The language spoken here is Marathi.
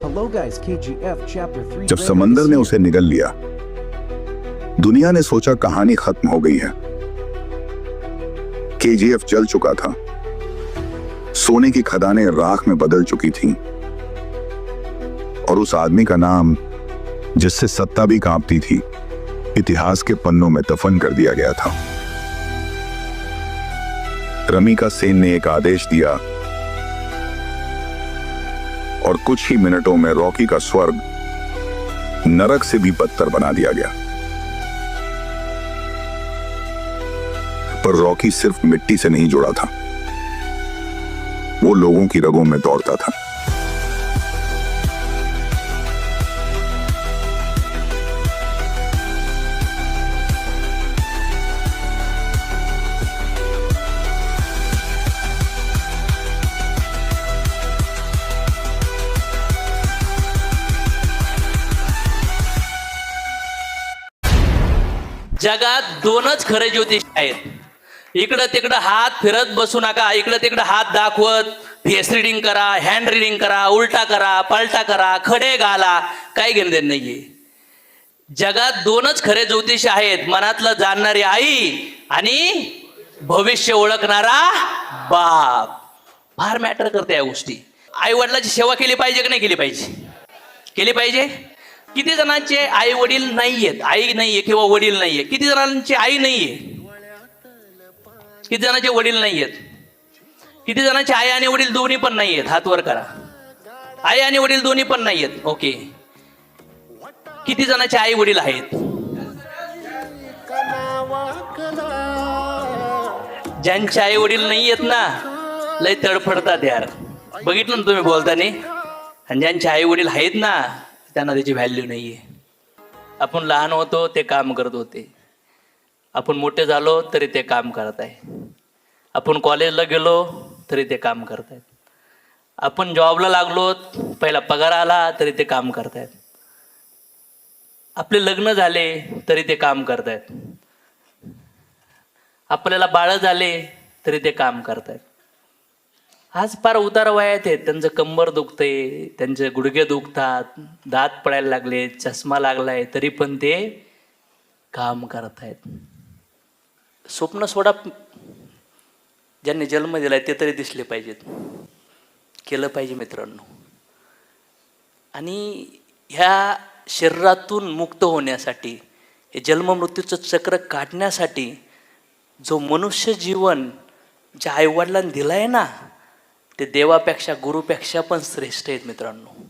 Hello guys, KGF Chapter 3. जब समंदर ने उसे निगल लिया, दुनिया ने सोचा कहानी खत्म हो गई है। केजीएफ जल चुका था, सोने की खदानें राख में बदल चुकी थीं, और उस आदमी का नाम, जिससे सत्ता भी कांपती थी, इतिहास के पन्नों में दफन कर दिया गया था। रमिका सेन ने एक आदेश दिया और कुछ ही मिनटों में रॉकी का स्वर्ग नरक से भी बदतर बना दिया गया। पर रॉकी सिर्फ मिट्टी से नहीं जुड़ा था, वो लोगों की रगों में दौड़ता था। जगात दोनच खरे ज्योतिष आहेत. इकडं तिकडं हात फिरत बसू नका. इकडं तिकडं हात दाखवत फेस रिडिंग करा, हँड रिडिंग करा, उलटा करा, पलटा करा, खडे घाला, काही घेणं देणं नाहीये. जगात दोनच खरे ज्योतिष आहेत, मनातलं जाणणारी आई आणि भविष्य ओळखणारा बाप. फार मॅटर करते या गोष्टी. आई वडिलाची सेवा केली पाहिजे की नाही केली पाहिजे? केली पाहिजे. किती जणांचे आई वडील नाहीयेत, आई नाहीये किंवा वडील नाहीये? किती जणांची आई नाहीये? किती जणांचे वडील नाहीयेत? किती जणांचे आई आणि वडील दोन्ही पण नाहीयेत? हात वर करा. आई आणि वडील दोन्ही पण नाहीयेत. ओके. किती जणांचे आई वडील आहेत? ज्यांचे आई वडील नाहीयेत ना, लय तडफडतात यार. बघितलं ना तुम्ही बोलताना. आणि ज्यांचे आई वडील आहेत ना, त्यांना त्याची व्हॅल्यू नाहीये. आपण लहान होतो ते काम करत होते, आपण मोठे झालो तरी ते काम करत आहे, आपण कॉलेजला गेलो तरी ते काम करत आहेत, आपण जॉबला लागलो पहिला पगार आला तरी ते काम करत आहेत, आपले लग्न झाले तरी ते काम करत आहेत, आपल्याला बाळ झाले तरी ते काम करत आहेत. आज फार उतार वयात आहेत, त्यांचं कंबर दुखतंय, त्यांचे गुडघे दुखतात, दात पडायला लागले, चष्मा लागलाय, तरी पण ते काम करत आहेत. स्वप्न सोडा, ज्यांनी जन्म दिलाय ते तरी दिसले पाहिजेत. केलं पाहिजे मित्रांनो. आणि ह्या शरीरातून मुक्त होण्यासाठी, हे जन्ममृत्यूचं चक्र काढण्यासाठी जो मनुष्य जीवन ज्या आईवडिलांनी दिलाय ना, ते देवापेक्षा गुरुपेक्षा पण श्रेष्ठ आहेत मित्रांनो.